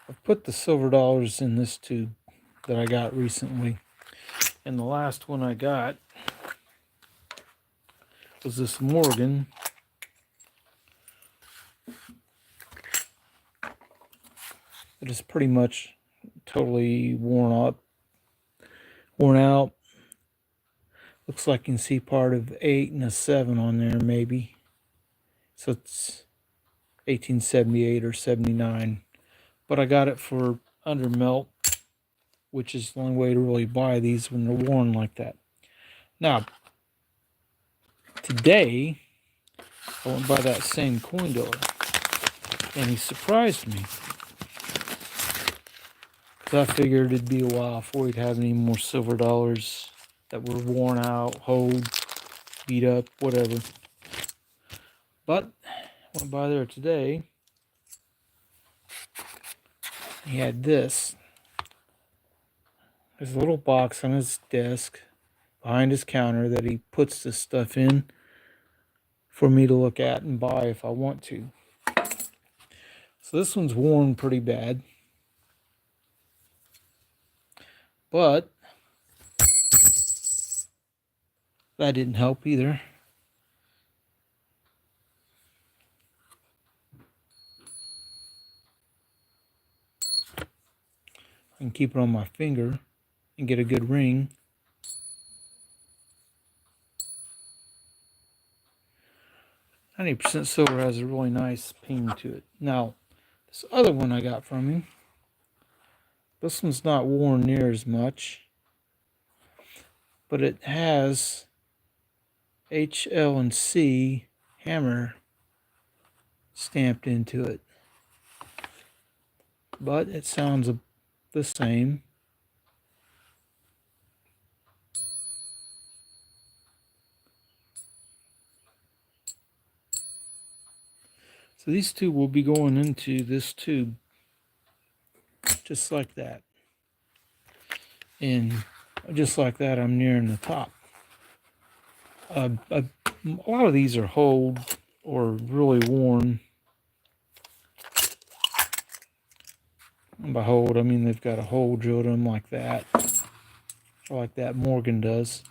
I've put the silver dollars in this tube that I got recently. And the last one I got was this Morgan. It is pretty much totally worn out. Looks like you can see part of 8 and a 7 on there, maybe. So it's 1878 or 79. But I got it for under melt, which is the only way to really buy these when they're worn like that. Now, today, I went by that same coin dealer, and he surprised me. Because I figured it'd be a while before he'd have any more silver dollars that were worn out, hoed, beat up, whatever. But I went by there today. He had this. There's a little box on his desk behind his counter that he puts this stuff in for me to look at and buy if I want to. So this one's worn pretty bad. But that didn't help either. I can keep it on my finger and get a good ring. %, silver has a really nice ping to it. Now, this other one I got from him, this one's not worn near as much, but it has H, L, and C hammer stamped into it. But it sounds the same. So these two will be going into this tube, just like that. And just like that, I'm nearing the top. A lot of these are holed or really worn. And by hold, I mean they've got a hole drilled in them like that. Like that Morgan does.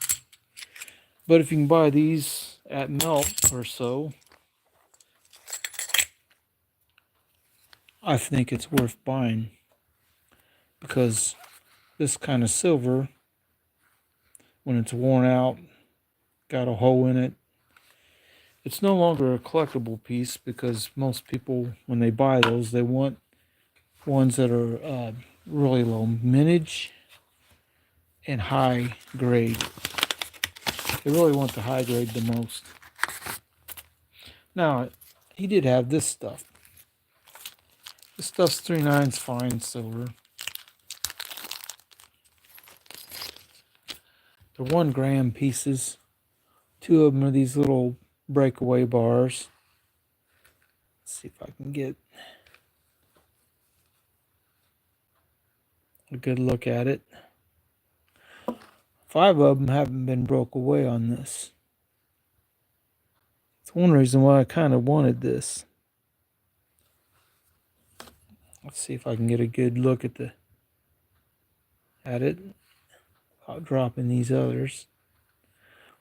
But if you can buy these at melt or so, I think it's worth buying. Because this kind of silver, when it's worn out, got a hole in it, it's no longer a collectible piece because most people, when they buy those, they want ones that are really low mintage and high grade. They really want the high grade the most. Now, he did have this stuff. This stuff's 3/9 fine silver. They're 1 gram pieces. 2 of them are these little breakaway bars. Let's see if I can get a good look at it. 5 of them haven't been broke away on this. It's one reason why I kind of wanted this. Let's see if I can get a good look at it without dropping these others.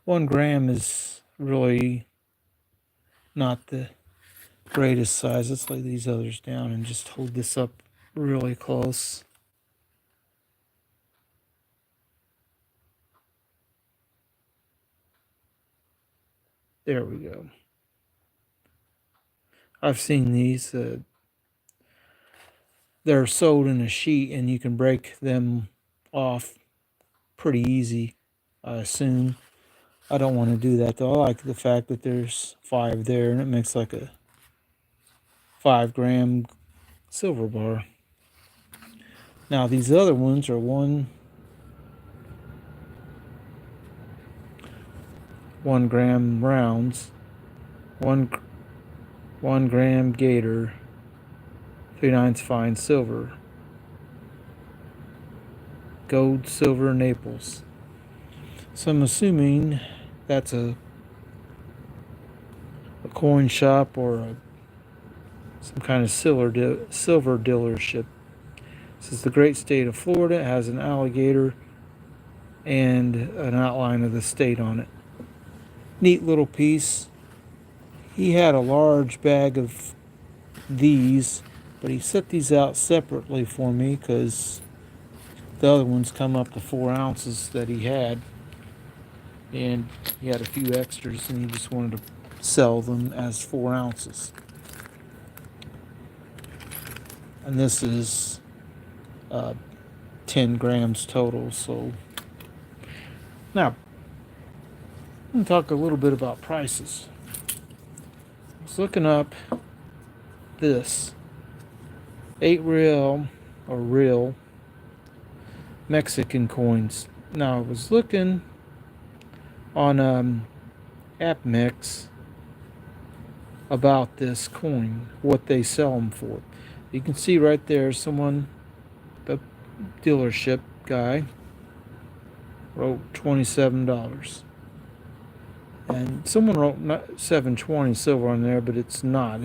1 gram is really not the greatest size. Let's lay these others down and just hold this up really close. There we go. I've seen these. They're sold in a sheet and you can break them off pretty easy, I assume. I don't want to do that though. I like the fact that there's 5 there and it makes like a 5 gram silver bar. Now these other ones are 1 gram rounds, 1 gram gator, 3/9 fine silver, gold, silver, Naples. So I'm assuming that's a coin shop or some kind of silver dealership. This is the great state of Florida. It has an alligator and an outline of the state on it. Neat little piece. He had a large bag of these, but he set these out separately for me because the other ones come up to 4 ounces that he had, and he had a few extras and he just wanted to sell them as 4 ounces. And this is 10 grams total. So now I'm going to talk a little bit about prices. I was looking up this 8 real or real Mexican coins. Now I was looking on AppMex about this coin, what they sell them for. You can see right there, the dealership guy wrote $27. And someone wrote $7.20 silver on there, but it's not.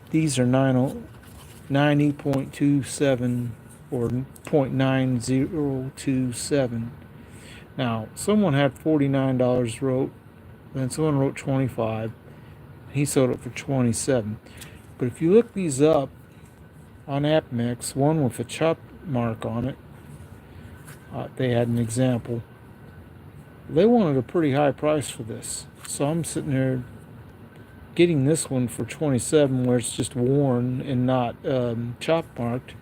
These are 90.27 or 0.9027. Now, someone had $49 wrote, then someone wrote 25. He sold it for 27. But if you look these up on AppMex, one with a chop mark on it, they had an example. They wanted a pretty high price for this. So I'm sitting there getting this one for 27, where it's just worn and not chop marked,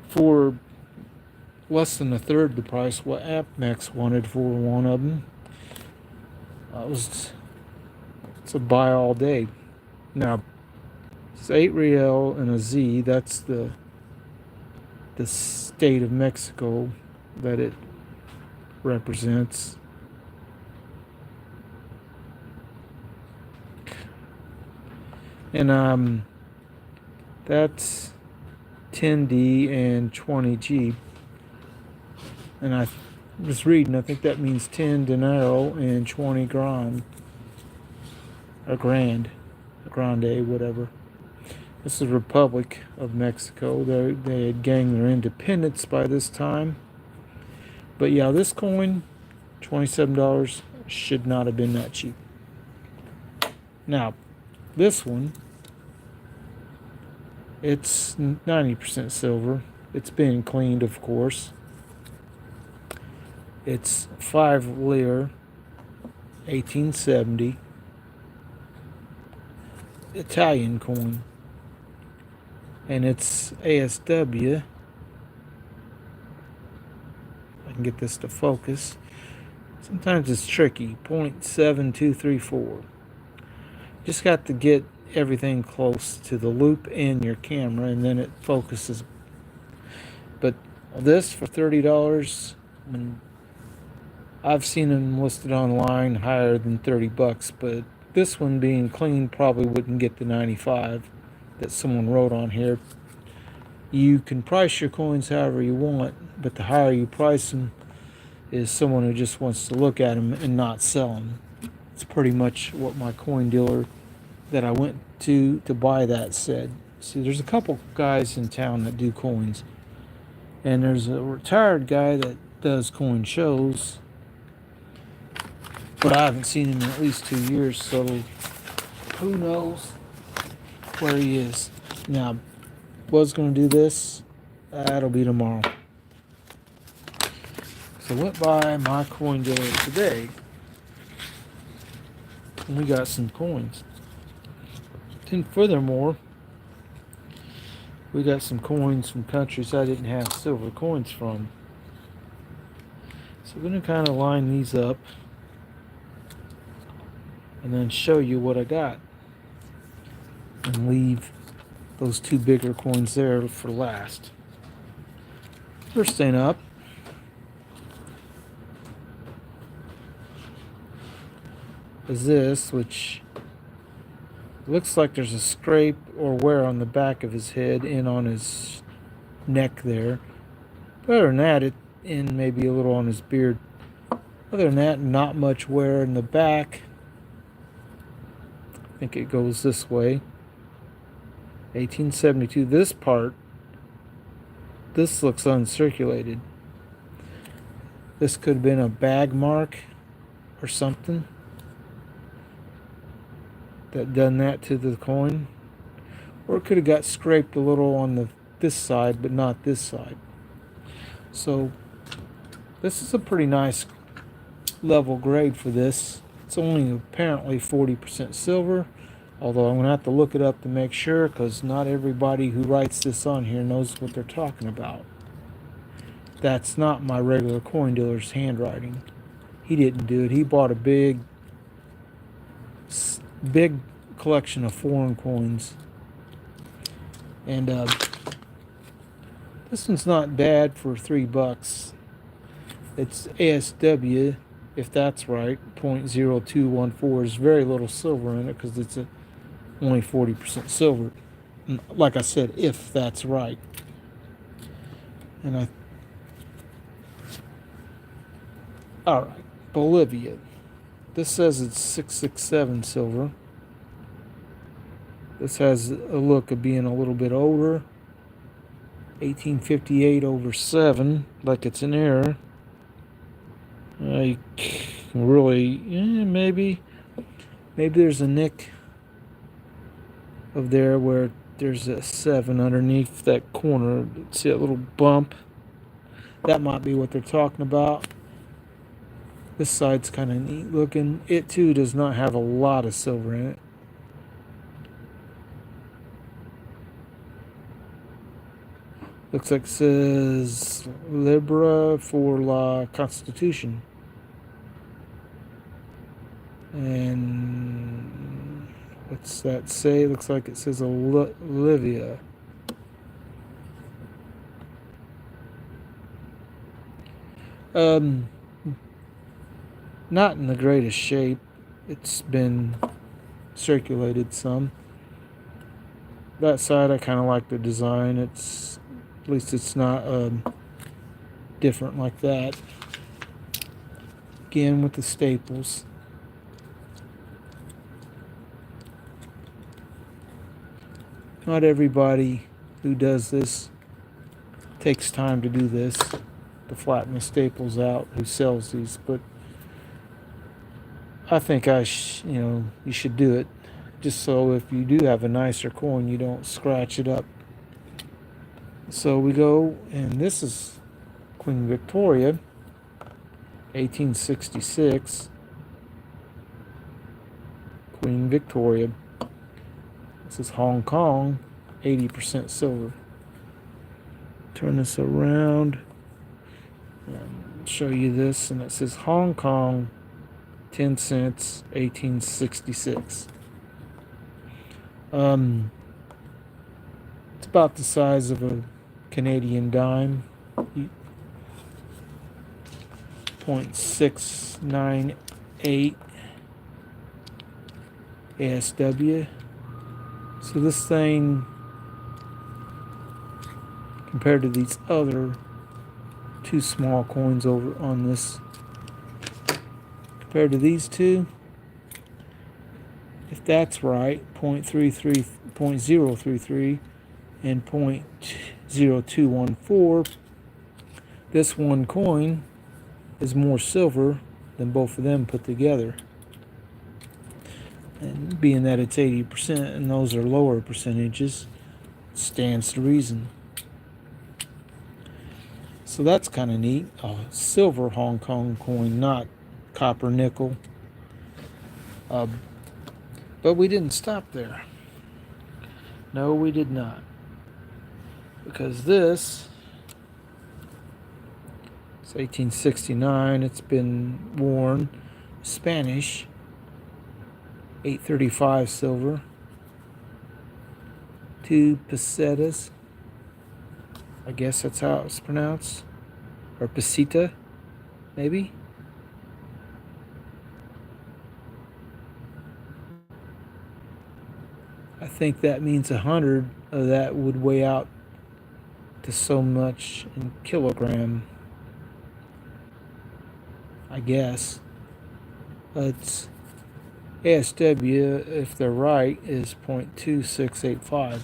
for less than a third the price what AppMex wanted for one of them. It's a buy all day. Now, it's 8 real and a Z. That's the state of Mexico that it represents. And that's 10D and 20G. And I was reading, I think that means 10 dinero and 20 grande, whatever. This is the Republic of Mexico. They had gained their independence by this time. But yeah, this coin, $27, should not have been that cheap. Now, this one, it's 90% silver. It's been cleaned, of course. It's 5 lire, 1870, Italian coin. And it's ASW. I can get this to focus. Sometimes it's tricky. 0.7234. Just got to get everything close to the loop in your camera, and then it focuses. But this for $30, I've seen them listed online higher than $30, but this one being clean probably wouldn't get the 95 that someone wrote on here. You can price your coins however you want, but the higher you price them is someone who just wants to look at them and not sell them. It's pretty much what my coin dealer that I went to buy that said. See, there's a couple guys in town that do coins, and there's a retired guy that does coin shows, but I haven't seen him in at least 2 years, so who knows where he is. Now, was going to do this, that'll be tomorrow. So I went by my coin dealer today, and we got some coins. And furthermore, we got some coins from countries I didn't have silver coins from. So I'm going to kind of line these up and then show you what I got, and leave those 2 bigger coins there for last. First thing up is this, which looks like there's a scrape or wear on the back of his head and on his neck there. But other than that, and maybe a little on his beard. Other than that, not much wear in the back. I think it goes this way. 1872. This part, this looks uncirculated. This could have been a bag mark or something that done that to the coin. Or it could have got scraped a little on this side, but not this side. So this is a pretty nice level grade for this. It's only apparently 40% silver, although I'm going to have to look it up to make sure, because not everybody who writes this on here knows what they're talking about. That's not my regular coin dealer's handwriting. He didn't do it. He bought a big collection of foreign coins. And this one's not bad for $3. It's ASW, if that's right, 0.0214. Is very little silver in it because it's only 40% silver. Like I said, if that's right. And all right, Bolivia. This says it's 667 silver. This has a look of being a little bit older. 1858 over 7, like it's an error. Really, maybe there's a nick of there where there's a 7 underneath that corner. See that little bump? That might be what they're talking about. This side's kind of neat looking. It too does not have a lot of silver in it. Looks like it says Libra for la Constitution. And what's that say? Looks like it says Olivia. Not in the greatest shape. It's been circulated some. That side I kind of like the design. At least it's not different like that. Again with the staples. Not everybody who does this takes time to do this, to flatten the staples out, who sells these, but I think you should do it, just so if you do have a nicer coin, you don't scratch it up. So we go, and this is Queen Victoria, 1866. Queen Victoria. This is Hong Kong, 80% silver. Turn this around and show you this, and it says Hong Kong, 10 cents, 1866. It's about the size of a Canadian dime. 0.698 ASW. So this thing, compared to these other two small coins over on this, compared to these two, if that's right, 0.033 and 0.0214, this one coin is more silver than both of them put together. And being that it's 80% and those are lower percentages, stands to reason. So that's kind of neat. A silver Hong Kong coin, not copper nickel. But we didn't stop there. No, we did not. Because this, it's 1869, it's been worn. Spanish, 835 silver. 2 pesetas. I guess that's how it's pronounced. Or peseta, maybe. I think that means 100 of that would weigh out to so much in kilogram. I guess. It's ASW, if they're right, is 0.2685.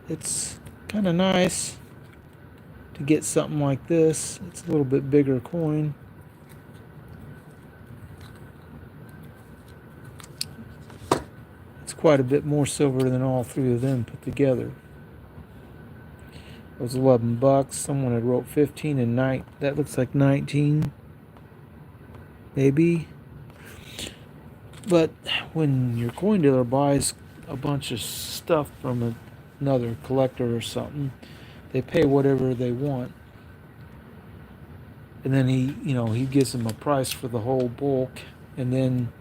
it's kind of nice to get something like this. It's a little bit bigger coin. It's quite a bit more silver than all three of them put together. It was $11. Someone had wrote 15 and that looks like 19, maybe. But when your coin dealer buys a bunch of stuff from another collector or something, they pay whatever they want, and then he gives them a price for the whole bulk, and then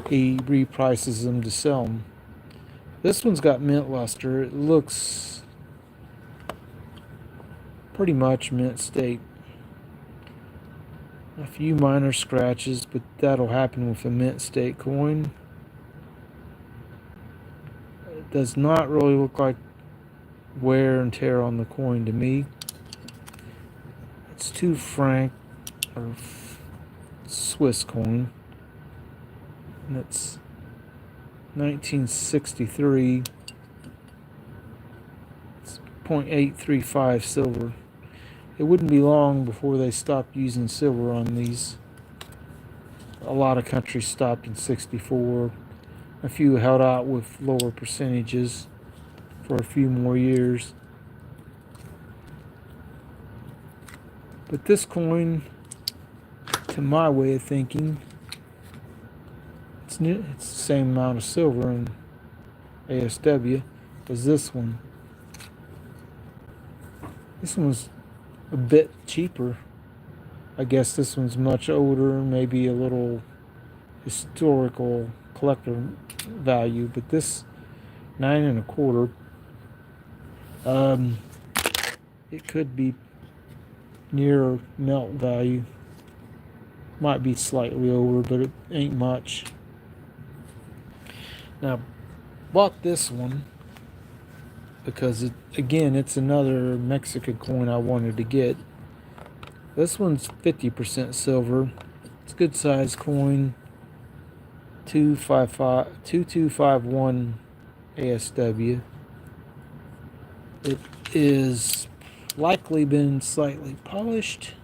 he reprices them to sell them. This one's got mint luster. It looks pretty much mint state. A few minor scratches, but that'll happen with a mint state coin. It does not really look like wear and tear on the coin to me. It's 2 franc or Swiss coin, and it's 1963. It's 0.835 silver. It wouldn't be long before they stopped using silver on these. A lot of countries stopped in 64. A few held out with lower percentages for a few more years. But this coin, to my way of thinking, it's the same amount of silver in ASW as this one. This one's a bit cheaper. I guess this one's much older, maybe a little historical collector value, but this 9 1/4, it could be near melt value. Might be slightly over, but it ain't much. Now, bought this one because it's another Mexican coin I wanted to get. This one's 50% silver. It's a good size coin. 2251 ASW. It is likely been slightly polished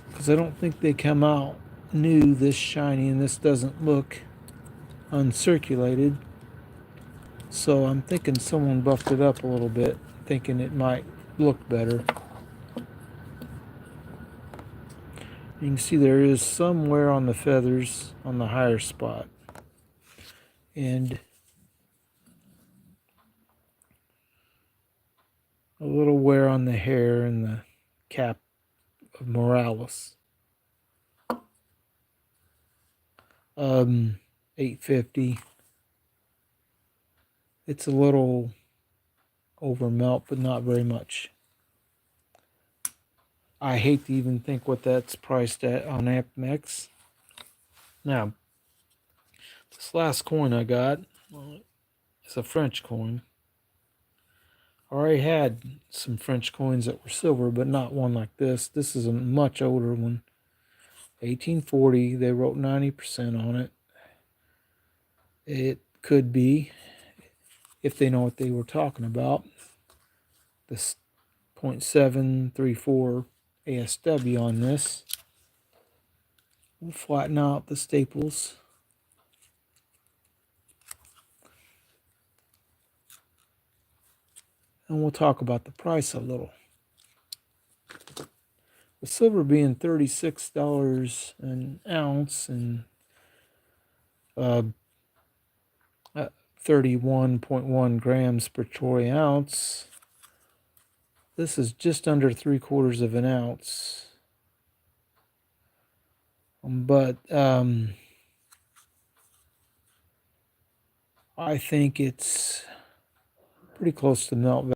because I don't think they come out new this shiny, and this doesn't look uncirculated. So I'm thinking someone buffed it up a little bit, thinking it might look better. You can see there is some wear on the feathers on the higher spot, and a little wear on the hair and the cap of Morales. 850. It's a little over melt, but not very much. I hate to even think what that's priced at on APMEX. Now, this last coin I got is a French coin. I already had some French coins that were silver, but not one like this. This is a much older one. 1840. They wrote 90% on it. It could be, if they know what they were talking about, this 0.734 ASW on this. We'll flatten out the staples. And we'll talk about the price a little. With silver being $36 an ounce and 31.1 grams per troy ounce, this is just under 3/4 of an ounce. But I think it's pretty close to melt value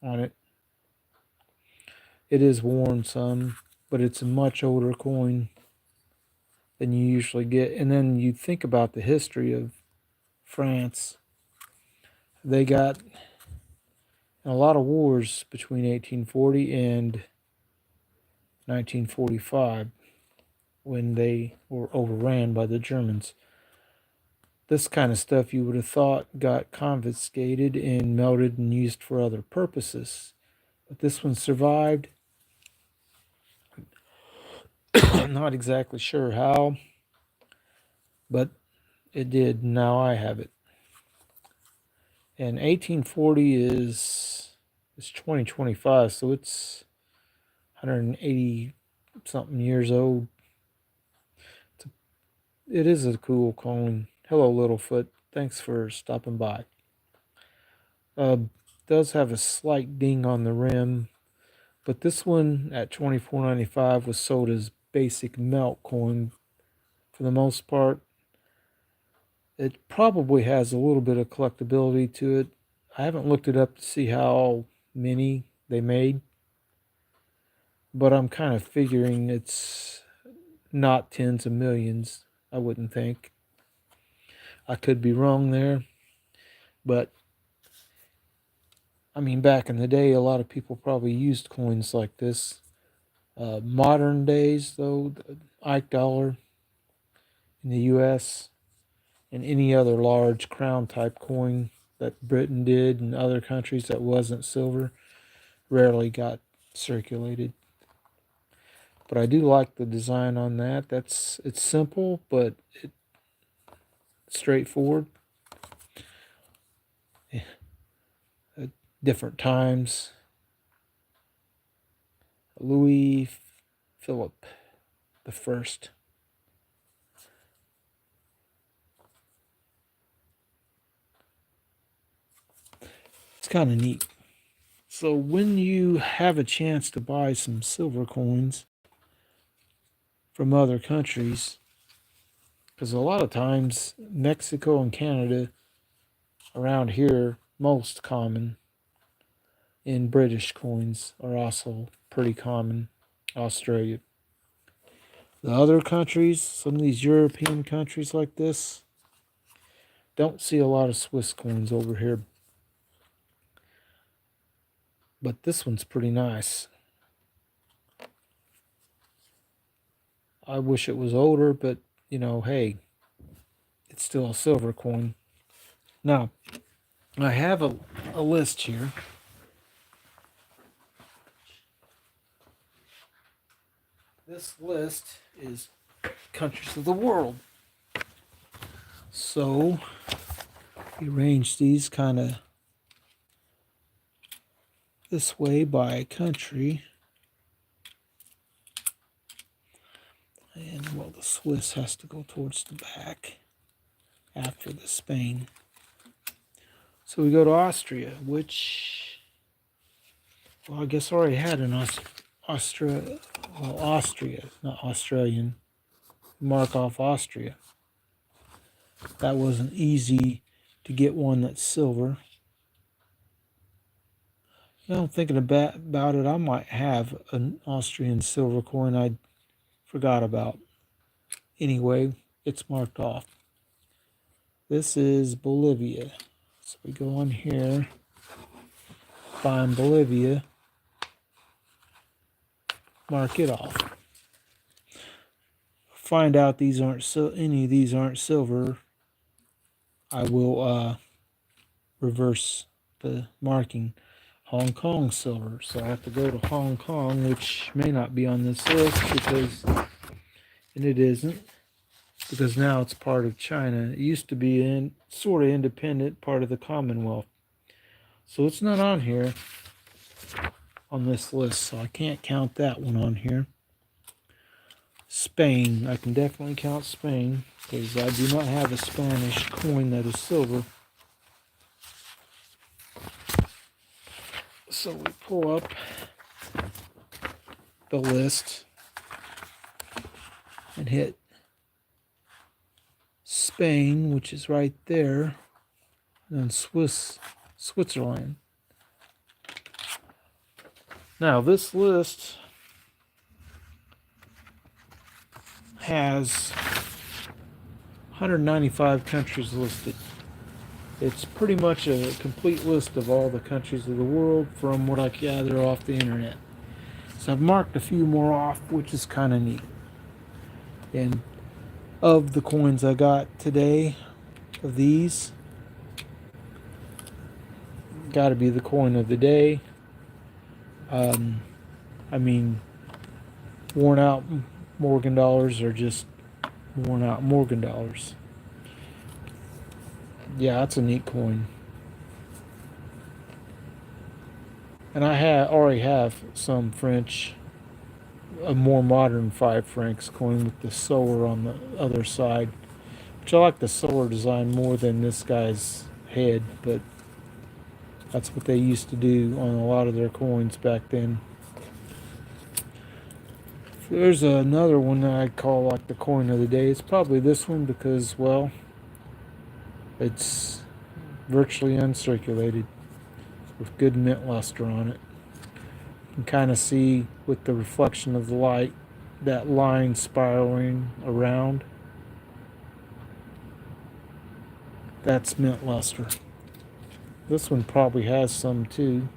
on it. It is worn some, but it's a much older coin than you usually get. And then you think about the history of France. They got a lot of wars between 1840 and 1945 when they were overran by the Germans. This kind of stuff you would have thought got confiscated and melted and used for other purposes. But this one survived. I'm not exactly sure how, but it did. Now I have it. And 1840 is 2025, so it's 180 something years old. It is a cool coin. Hello, Littlefoot. Thanks for stopping by. Does have a slight ding on the rim, but this one at $24.95 was sold as basic melt coin for the most part. It probably has a little bit of collectability to it. I haven't looked it up to see how many they made, but I'm kind of figuring it's not tens of millions, I wouldn't think. I could be wrong there, but I mean, back in the day, a lot of people probably used coins like this. Modern days, though, the Ike dollar in the U.S. and any other large crown type coin that Britain did and other countries that wasn't silver rarely got circulated. But I do like the design on that. It's simple, but it's straightforward. At different times. Louis Philip the First. It's kind of neat. So when you have a chance to buy some silver coins from other countries, because a lot of times Mexico and Canada around here most common, and British coins are also pretty common. Australia. The other countries, some of these European countries like this, don't see a lot of Swiss coins over here. But this one's pretty nice. I wish it was older, but hey, it's still a silver coin. Now, I have a list here. This list is countries of the world. So, we arrange these kind of this way by country. And, well, the Swiss has to go towards the back after the Spain. So we go to Austria, which, well, I guess I already had an Austria, not Australian. Mark off Austria. That wasn't easy to get one that's silver. Thinking about it, I might have an Austrian silver coin I forgot about. Anyway, it's marked off. This is Bolivia. So we go on here, find Bolivia, mark it off. Find out any of these aren't silver, I will reverse the marking. Hong Kong silver, so I have to go to Hong Kong, which may not be on this list and it isn't, because now it's part of China. It used to be sort of independent, part of the Commonwealth. So it's not on here on this list, so I can't count that one on here. Spain, I can definitely count Spain, because I do not have a Spanish coin that is silver. So we pull up the list and hit Spain, which is right there, and then Switzerland. Now this list has 195 countries listed. It's pretty much a complete list of all the countries of the world from what I gather off the internet. So I've marked a few more off, which is kind of neat. And of the coins I got today, of these. Got to be the coin of the day. I mean, worn out Morgan dollars are just worn out Morgan dollars. Yeah, that's a neat coin. And I already have some French, a more modern 5 francs coin with the solar on the other side. Which I like the solar design more than this guy's head, but that's what they used to do on a lot of their coins back then. There's another one that I call like the coin of the day. It's probably this one because, well, it's virtually uncirculated with good mint luster on it. You can kind of see with the reflection of the light that line spiraling around. That's mint luster. This one probably has some too.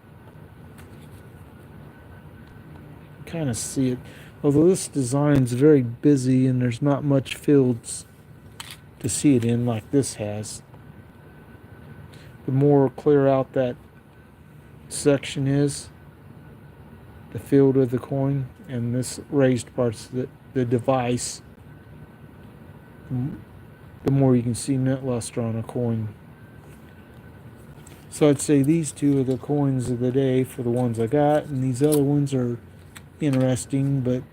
Kind of see it. Although this design's very busy and there's not much fields to see it in like this has. The more clear out that section is, the field of the coin, and this raised parts of the device, the more you can see mint luster on a coin. So I'd say these two are the coins of the day for the ones I got, and these other ones are interesting, but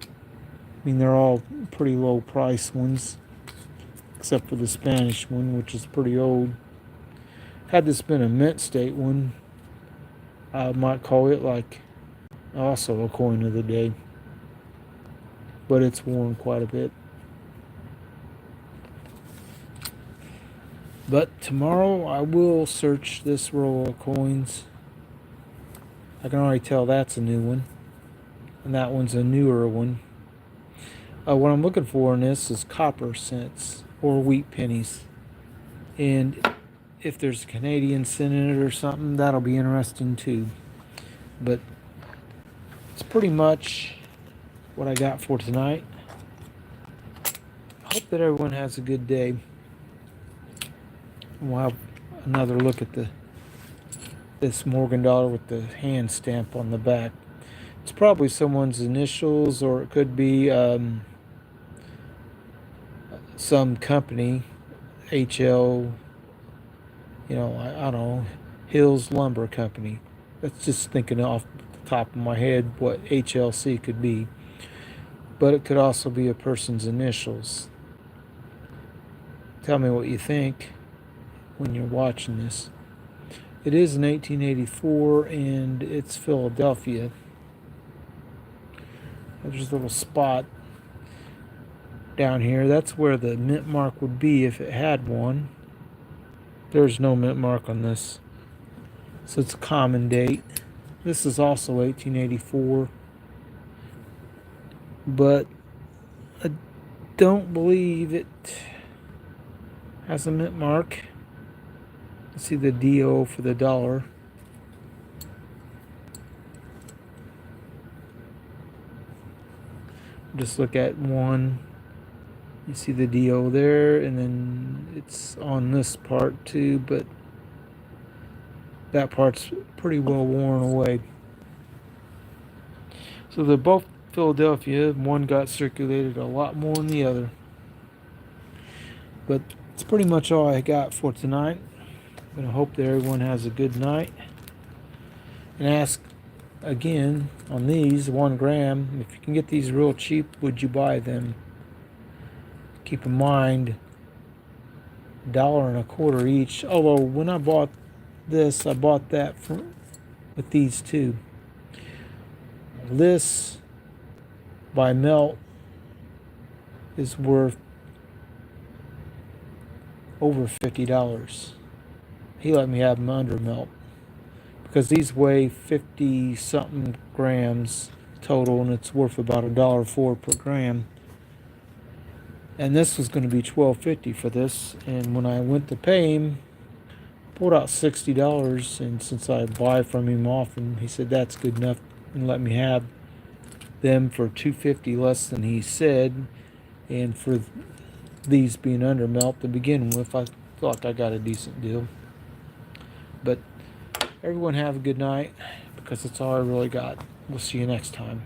I mean they're all pretty low price ones, except for the Spanish one, which is pretty old. Had this been a mint state one, I might call it like also a coin of the day, but it's worn quite a bit. But tomorrow I will search this roll of coins. I can already tell that's a new one, and that one's a newer one. What I'm looking for in this is copper cents or wheat pennies, and if there's a Canadian cent in it or something, that'll be interesting too. But it's pretty much what I got for tonight. I hope that everyone has a good day. We'll have another look at this Morgan dollar with the hand stamp on the back. It's probably someone's initials, or it could be some company, HL, I don't know, Hills Lumber Company. That's just thinking off the top of my head what HLC could be. But it could also be a person's initials. Tell me what you think when you're watching this. It is in 1884 and it's Philadelphia. There's a little spot down here. That's where the mint mark would be if it had one. There's no mint mark on this, so it's a common date. This is also 1884, but I don't believe it has a mint mark. Let's see the DO for the dollar. Just look at one. You see the DO there, and then it's on this part too, but that part's pretty well worn away. So they're both Philadelphia. One got circulated a lot more than the other. But it's pretty much all I got for tonight. I'm going to hope that everyone has a good night. And ask again on these 1 gram, if you can get these real cheap, would you buy them? Keep in mind, $1.25 each. Although when I bought this, I bought that with these two. This by Melt is worth over $50. He let me have them under Melt because these weigh 50 something grams total, and it's worth about $1.04 per gram. And this was going to be $12.50 for this. And when I went to pay him, I pulled out $60. And since I buy from him often, he said that's good enough and let me have them for $2.50 less than he said. And for these being under melt to begin with, I thought I got a decent deal. But everyone have a good night, because that's all I really got. We'll see you next time.